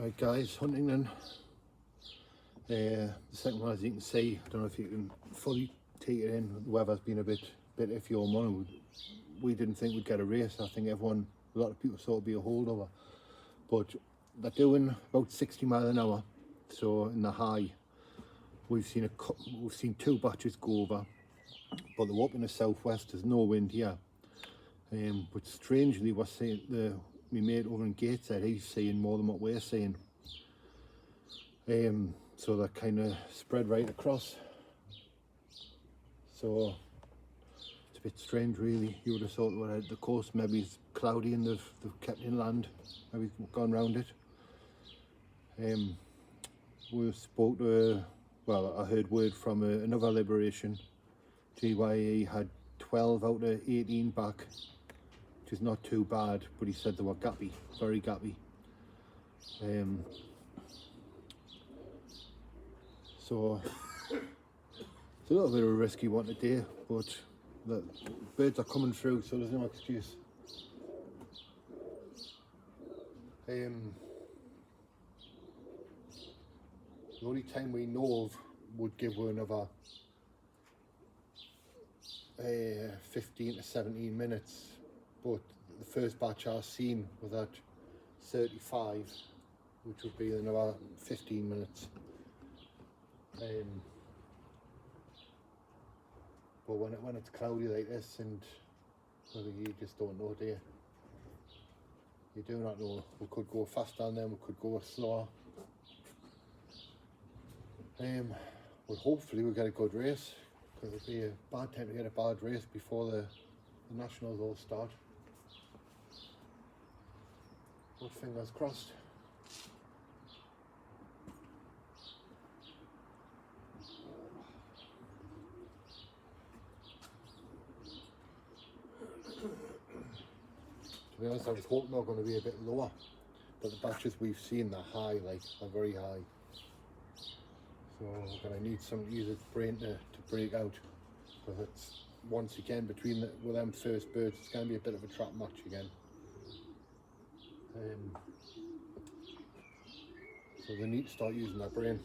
Right guys, Huntingdon. The second one, as you can see, I don't know if you can fully take it in, the weather's been a bit iffy all morning. We didn't think we'd get a race. I think a lot of people thought it'd be a holdover, but they're doing about 60 mile an hour. So in the high, we've seen two batches go over, but they're up in the southwest. There's no wind here. But strangely, we're seeing my mate over in Gateshead, he's seeing more than what we're seeing. So they're kind of spread right across. So it's a bit strange, really. You would have thought that the coast maybe it's cloudy and they've kept inland, maybe gone round it. We spoke to, I heard word from another Liberation. GYE had 12 out of 18 back, which is not too bad, but he said they were gappy, very gappy. So it's a little bit of a risky one today, but the birds are coming through, so there's no excuse. The only time we know of would give her another 15 to 17 minutes, but the first batch I've seen was at 35, which would be another 15 minutes. But when it's cloudy like this, and you just don't know, do you? You do not know. We could go faster than them, we could go slower. But hopefully we'll get a good race, because it'd be a bad time to get a bad race before the nationals all start. But fingers crossed. To be honest, I was hoping they're going to be a bit lower, but the batches we've seen are high, are very high. So we're going to need something to use its brain to break out, because it's once again with them first birds, it's going to be a bit of a trap match again. So they need to start using their brain.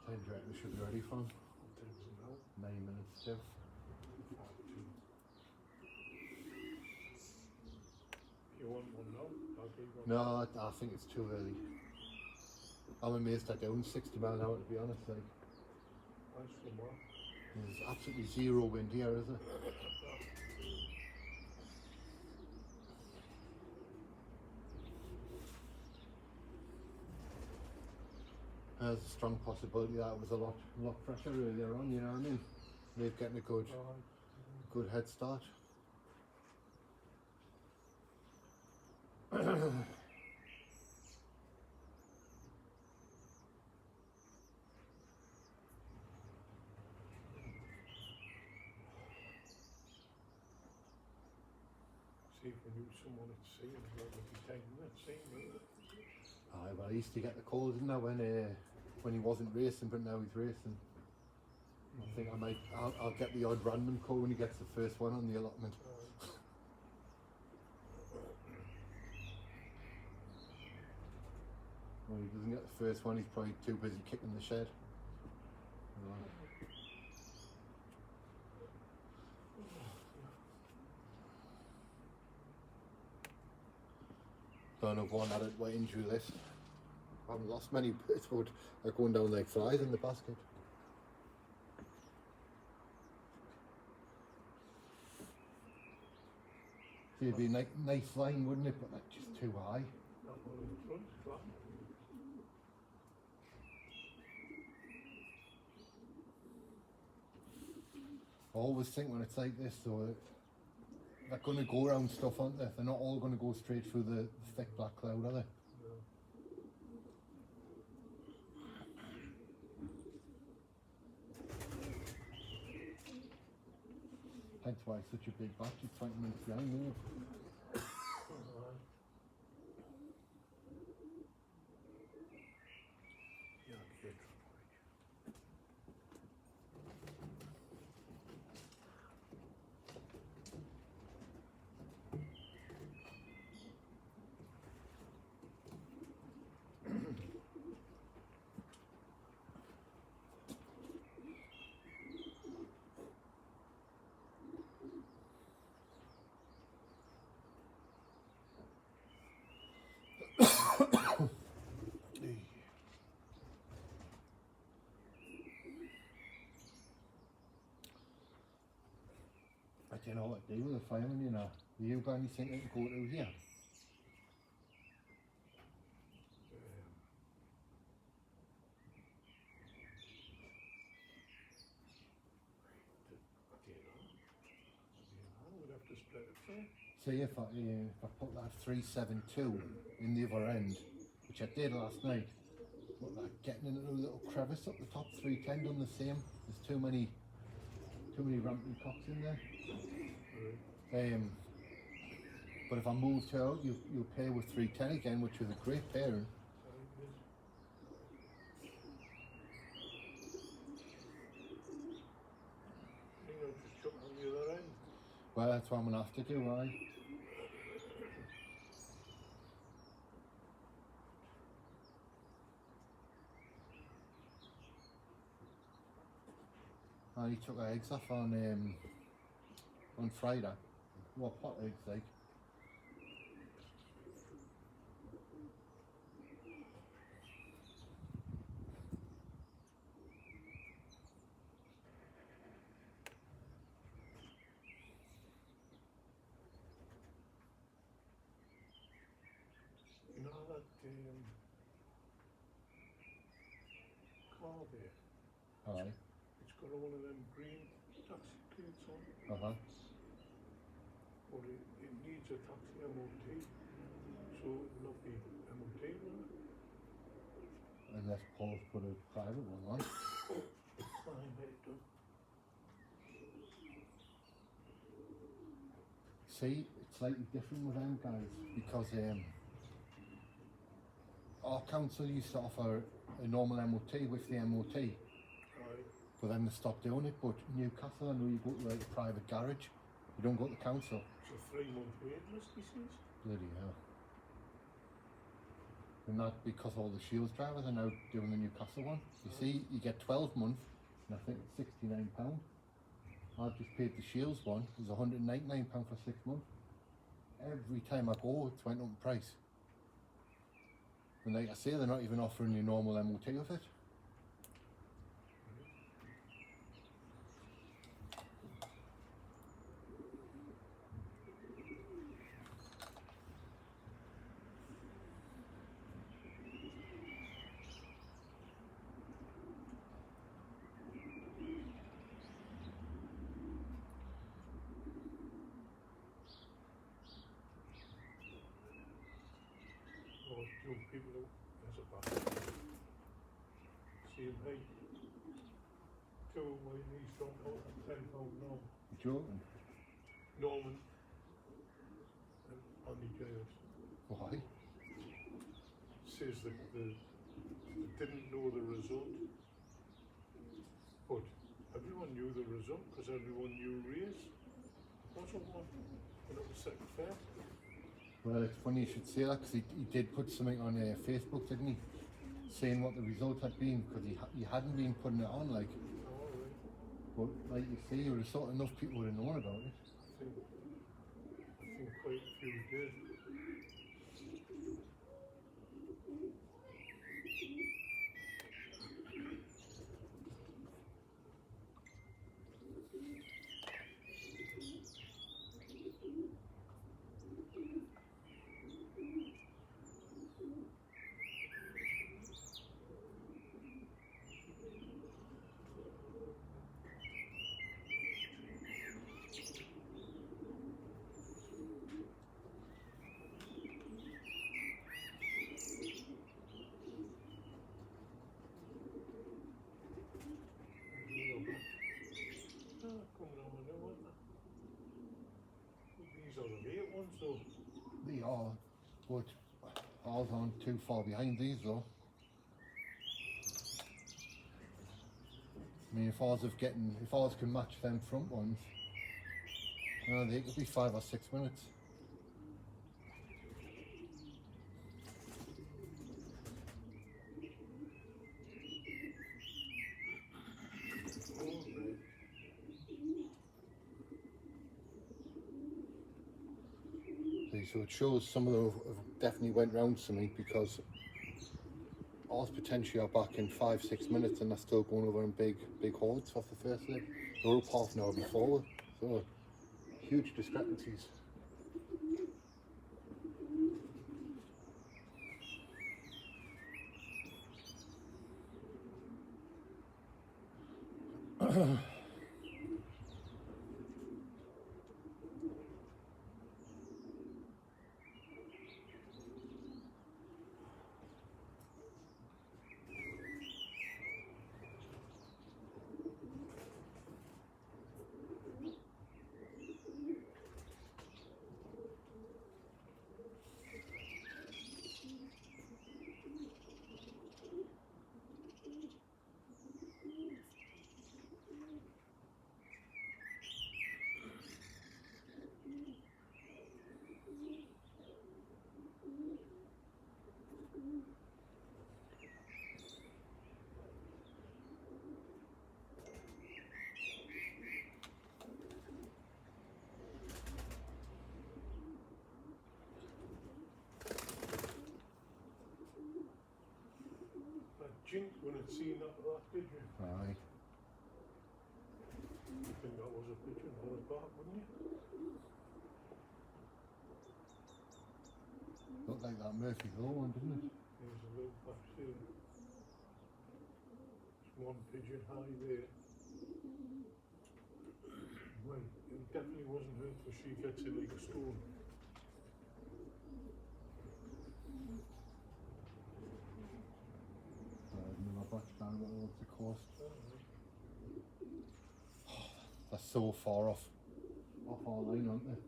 Time do you reckon we should be ready for them? 9 minutes too. You want one now? No, I think it's too early. I'm amazed they're doing 60 mile an hour, to be honest. There's absolutely zero wind here, is there? There's a strong possibility that it was a lot fresher earlier on, you know what I mean? They're getting a good head start. See if we knew someone at sea and what would be taking that scene. Aye, well, I used to get the calls, didn't I, when he wasn't racing, but now he's racing. I think I'll get the odd random call when he gets the first one on the allotment. When he doesn't get the first one, he's probably too busy kicking the shed. Don't know one at it, what injury list. I haven't lost many birds, but they're going down like flies in the basket. See, it'd be a nice line, wouldn't it? But that's just too high. I always think when it's like this, though, they're going to go around stuff, aren't they? They're not all going to go straight through the thick black cloud, are they? Hence why it's such a big batch, it's 20 minutes behind, isn't it? fireman, you know. Have you got anything that can go to here? See if I put that 372 in the other end, which I did last night, but like getting into a little crevice up the top, 310 done the same. There's too many ramping cocks in there. But if I moved her out, you'll pair with 310 again, which is a great pairing. Well, that's what I'm gonna have to do, right? I took her eggs off on Friday. What pot eggs like? You know that car there? Aye. It's got one of them green taxi plates on. But it needs a taxi MOT, so it will not be MOT on it. Unless Paul's put a private one on. I made them. See, it's slightly different with them guys because our council used to offer a normal MOT with the MOT, Aye. but then they stopped doing it. But Newcastle, I know you go to like a private garage, you don't go to the council. It's a 3-month wait list, he says. Bloody hell. And that because all the Shields drivers are now doing the Newcastle one. You see, you get 12 months, and I think it's £69. I've just paid the Shields one, it was £199 for 6 months. Every time I go, it's went up in price. And like I say, they're not even offering you normal MOT with it. Or young people who has a back. See him, hey. 2 of my knees don't out at £10 now. You're joking? Norman and Andy James Why? says that they didn't know the result, but everyone knew the result because everyone knew race. Wasn't one when it was second fair. Well, it's funny you should say that because he did put something on Facebook, didn't he? Saying what the result had been because he hadn't been putting it on, like. Oh, right. But like you say, you would have thought enough people would have known about it. I think quite a few did. These are the late ones though. They are, but ours aren't too far behind these though. I mean, if ours can match them front ones, they could be 5 or 6 minutes. So it shows some of them have definitely went round something because ours potentially are back in 5-6 minutes and they're still going over in big hordes off the first leg. They were up half an hour before, so huge discrepancies. Jink when it seen that did you? Aye. You think that was a pigeon on his back, wouldn't you? Looked like that Murphy Hill one, didn't it? There's a little back there. There's one pigeon high there. Well, it definitely wasn't her because she gets it like a stone. Another batch down towards the coast. Alright. They're so far off our line, aren't they?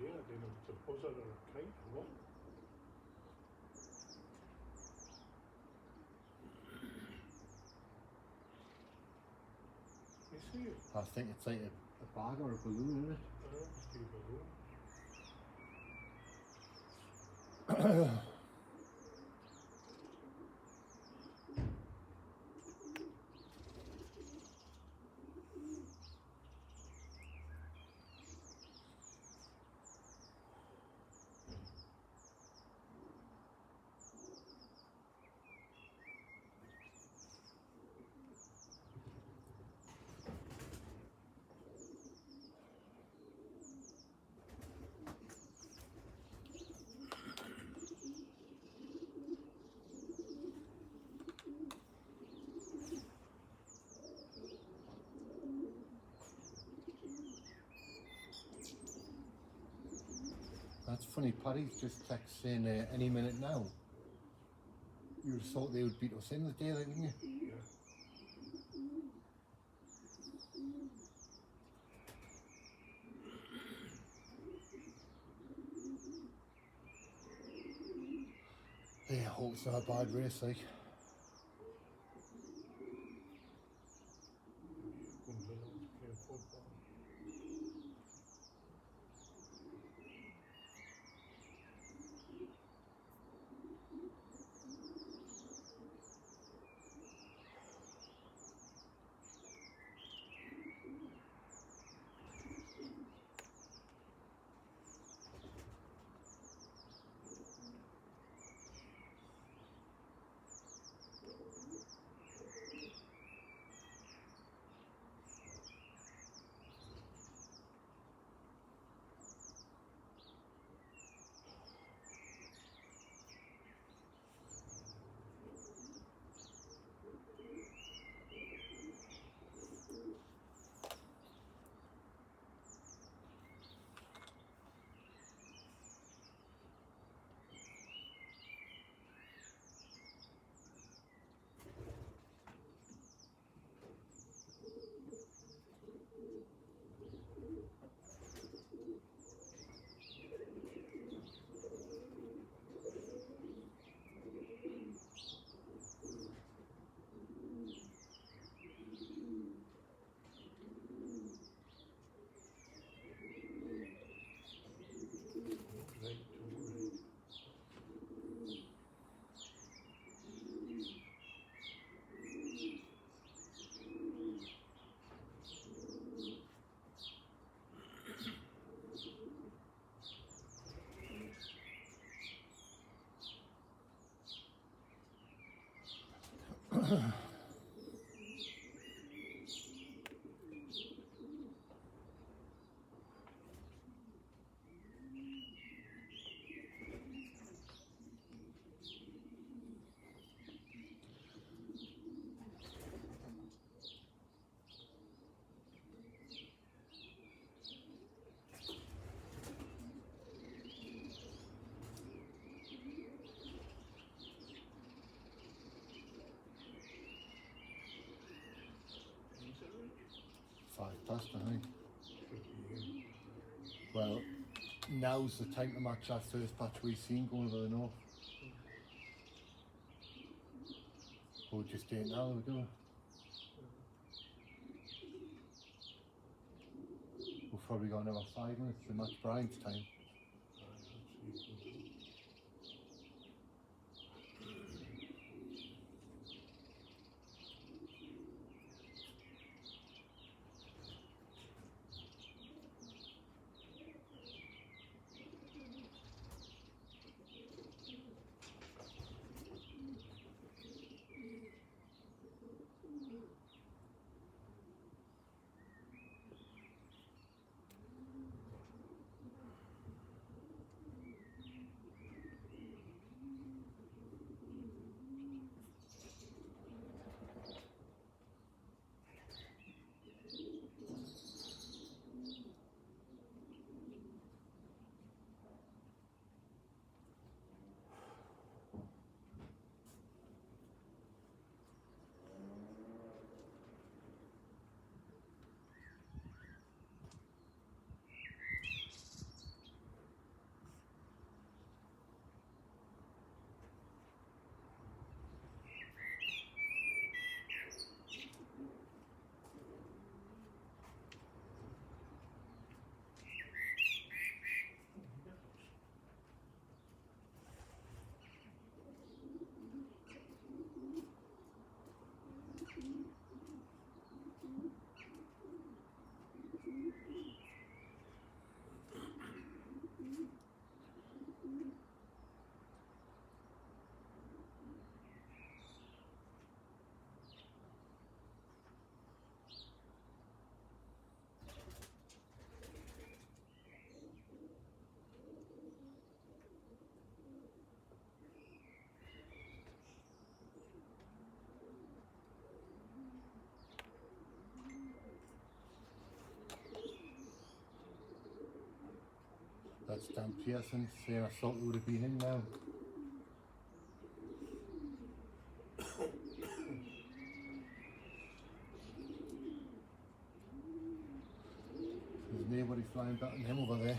Yeah, I don't know if it's a buzzard or a kite or what. You see it? I think it's like a bag or a balloon, isn't it? Must be a balloon. That's funny, Paddy's just text saying any minute now. You would have thought they would beat us in the day, like, wouldn't you? Yeah. Yeah, I hope it's not a bad race, like. Comes along playing football. 5 past, I think. Well, now's the time to match that first patch we've seen going over the north. We'll just do it now, we'll do it. We've probably got another 5 minutes to match Brian's time. That's Dan Pearson saying I thought we would have been in now. There's nobody flying back on him over there.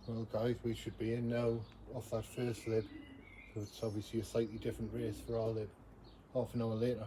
Well guys, we should be in now off that first lid, so it's obviously a slightly different race for our lid, half an hour later.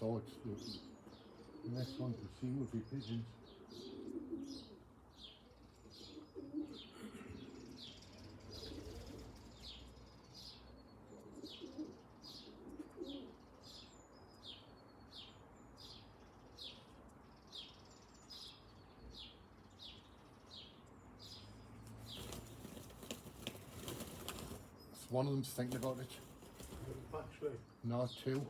thought the next one to see would be pigeons. One of them's thinking about it. Actually, No, two.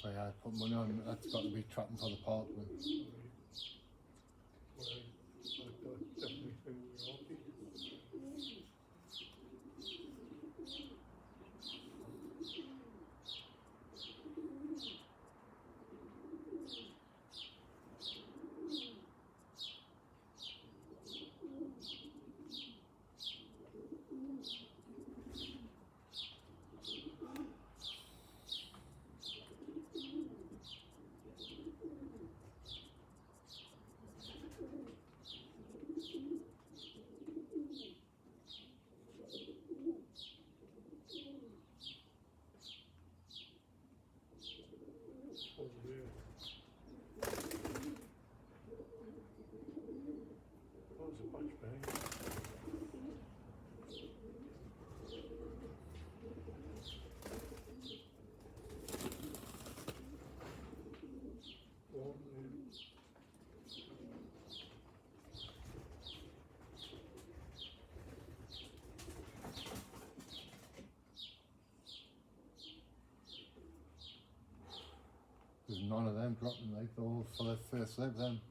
Oh yeah, I put money on that's got to be trapping for the park then. well, I definitely think we are. There's none of them dropping like those for their first live then.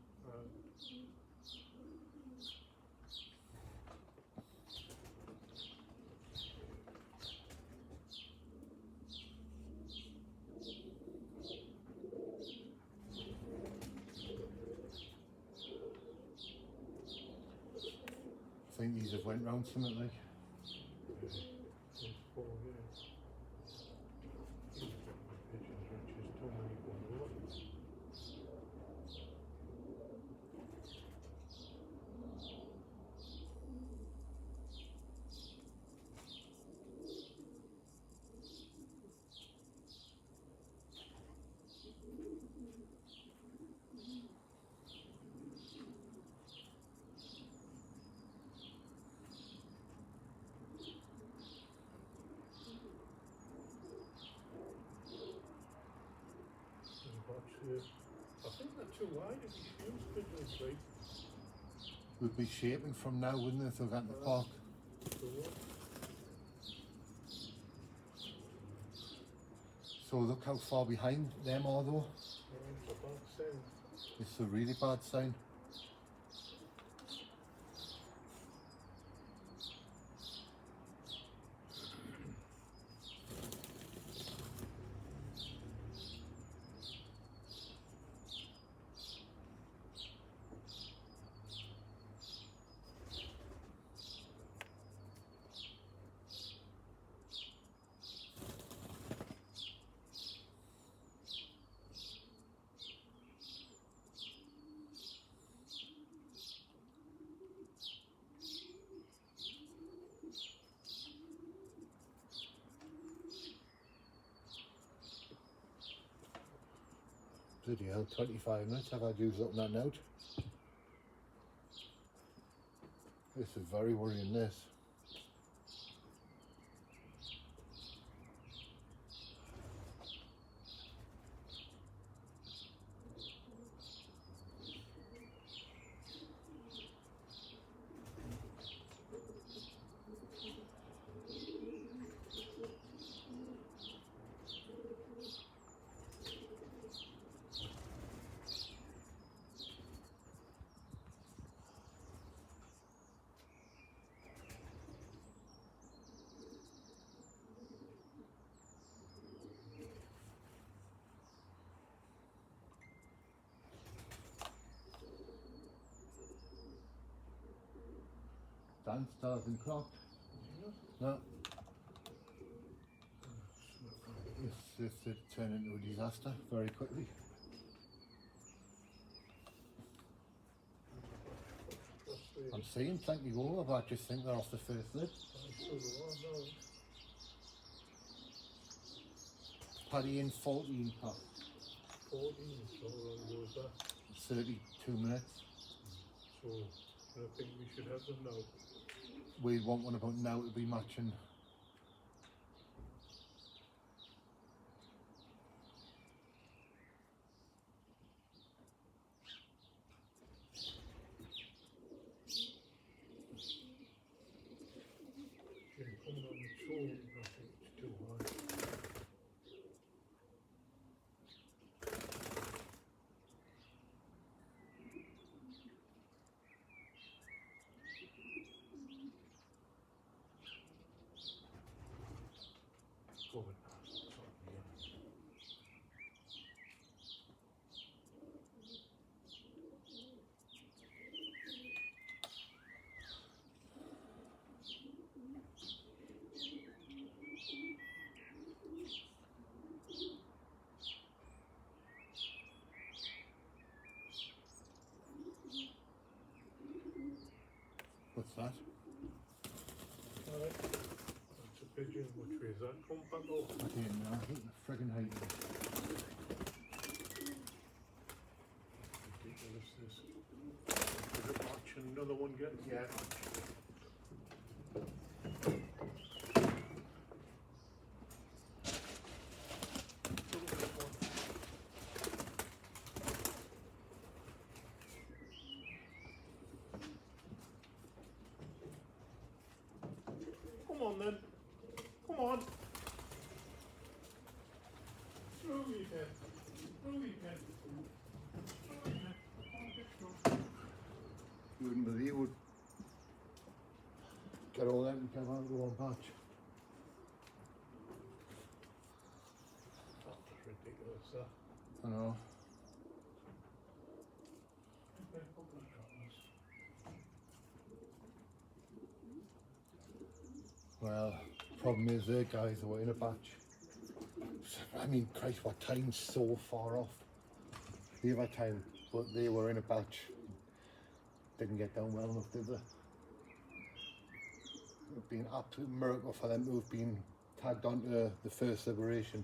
I think these have went round something like. I think they're too wide if you use pigeons, right? Would be shaping from now, wouldn't it, if they went to the park? So look how far behind them are though. It's a bad sign. It's a really bad sign. Bloody hell, 25 minutes I've had you up that note. This is very worrying, this. Dan still hasn't clocked. No. This could turn into a disaster very quickly. I'm seeing plenty over, but I just think they're off the first lid. Paddy in 14 past. 14, so how long was that? 32 minutes. So I think we should have them now. We want one about now to be matching. Coming on its own, I think it's too high. Go with that. What's that? Alright. That's a pigeon. Which way is that come back off? I don't know. I think the friggin' height. Ridiculous this. Is it matching another one getting? Yeah. Come on then. Come on. Through your head. Through your head. Through your head. Oh, get through. You wouldn't believe would get all them together into one patch. That's ridiculous, that. I know. Okay, put that on us. Well, problem is the guys that were in a batch. I mean, Christ, what time's so far off the other time, but they were in a batch. Didn't get down well enough, did they? It would be an absolute miracle for them to have been tagged onto the first liberation.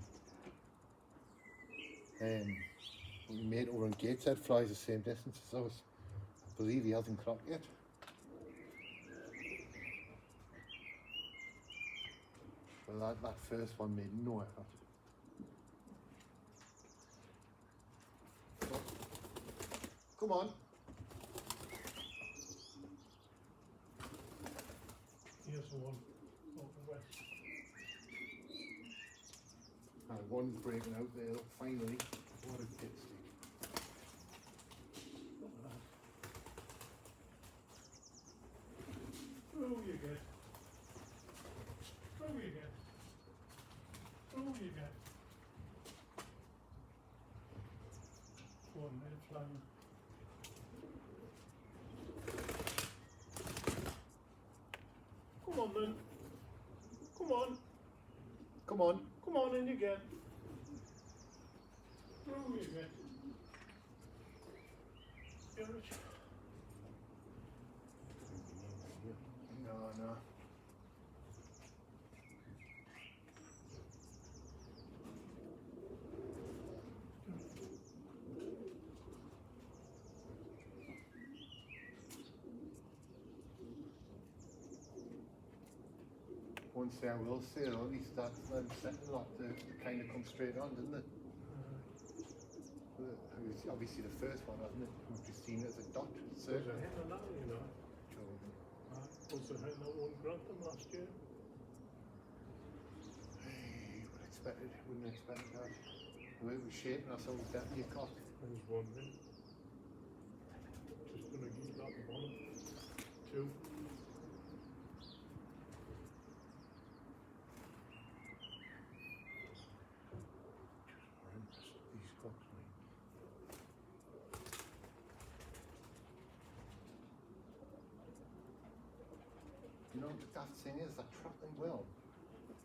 My mate over in Gateshead flies the same distance as us. I believe he hasn't clocked yet. Well, that first one made no effort. So, come on. Here's the one. Out the west. And one's breaking out there, look, finally. What a dipstick. Look at that. Through you get. Through you get. Through you get. Go on, let it fly. Come on then. Come on. Come on. Come on in again. Through you get. Get it. No. One thing I will say though, at least that's them second lot to kind of come straight on, didn't it? It was obviously the first one, hasn't it? We've just seen it as a dot. Was a hit on that, you know. Was a hit on that one Grantham last year. Wouldn't expect that. The way it was shaping, I thought it was definitely a cock. There's one there. Just gonna keep that the bottom. Two. Horrendous, these cocks, mate. You know, the daft thing is, they're trapping well.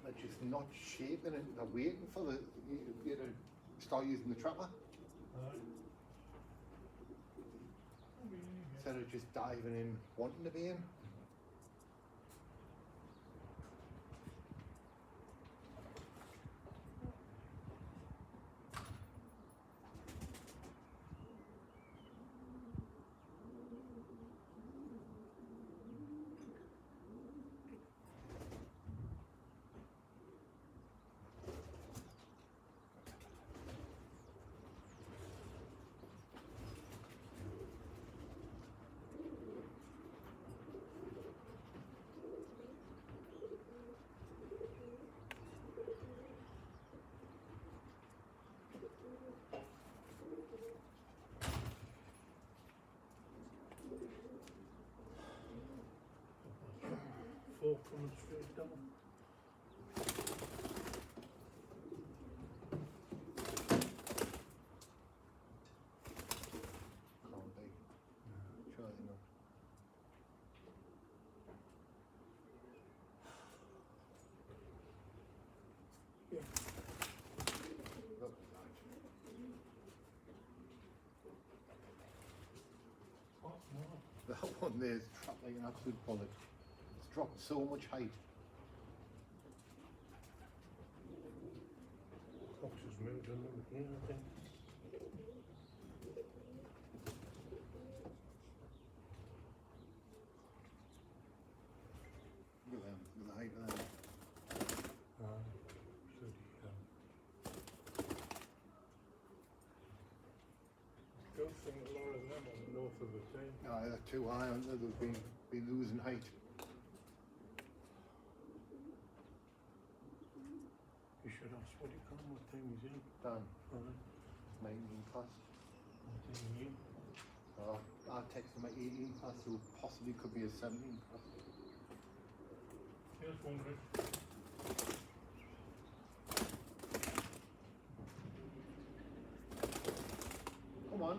They're just not shaping it, they're waiting for you to start using the trapper. instead of just diving in wanting to be in. Four coming straight down. Can't be. Surely not. Yeah. Look at that. Oh, no. That one there's trapped like an absolute bullet. It's dropped so much height. Cox has moved a little here, I think. Look at them, look at the height of them. Bloody hell. Don't think a lot of them on the north of the town. No, they're too high, aren't they? They've been losing height. You should ask what time he's in. Dan, Alright. 19 plus. What time are you? I texted my 18 plus, who possibly could be a 17 plus. Just wondering. Come on.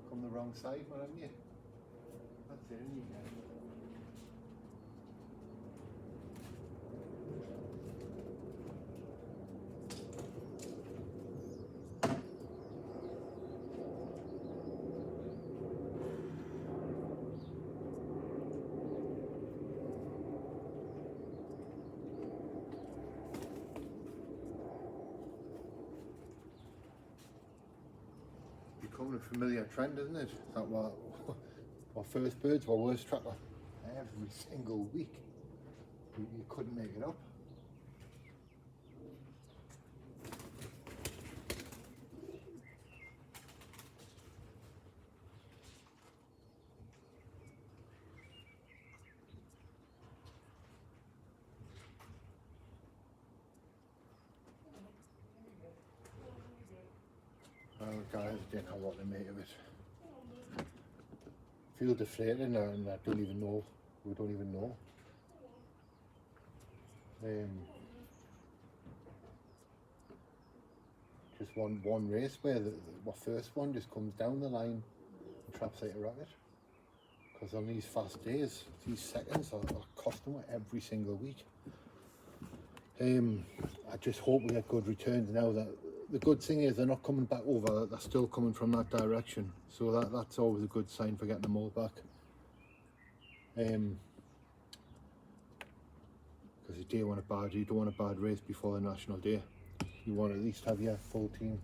Come the wrong side, man, haven't you? That's it, isn't it? Becoming a familiar trend, isn't it? That our first birds were worst tracker every single week. You couldn't make it up. Oh, guys, didn't know what to make of it. Feel deflated now, and I don't even know. We don't even know. Just one race where the first one just comes down the line and traps like a rabbit. Because on these fast days, these seconds are costing every single week. I just hope we get good returns now. That the good thing is they're not coming back over, they're still coming from that direction. So that's always a good sign for getting them all back. Because you don't want a bad race before the national day. You want to at least have your full team.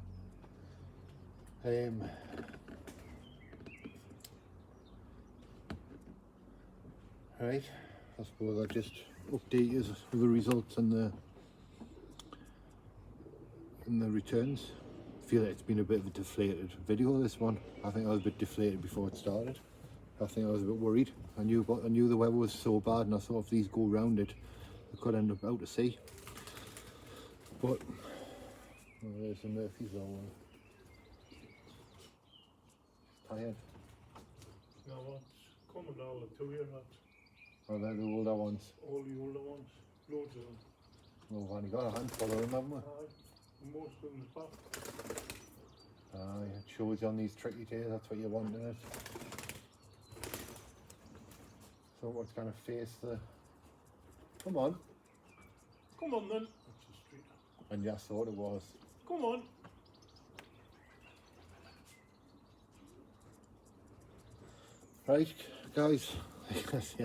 Right, I suppose I'll just update you with the results and the returns. I feel like it's been a bit of a deflated video, this one. I think I was a bit deflated before it started. I think I was a bit worried. I knew the weather was so bad, and I thought if these go round it, it could end up out to sea. But well, there's the Murphy's Law one. Tired. No, it's coming all the 2 year lads. Oh, they're the older ones. All the older ones. Loads of them. Well, we've only got a handful of them, haven't we? Most of them is back. It shows you on these tricky days, that's what you want, isn't it? So what's going to face the Come on. Come on then. That's the street. And yes, thought it was. Come on. Right, guys.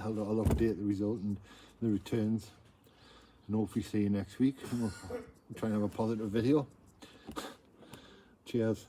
I'll update the result and the returns. And hopefully see you next week. We'll try and have a positive video. Cheers.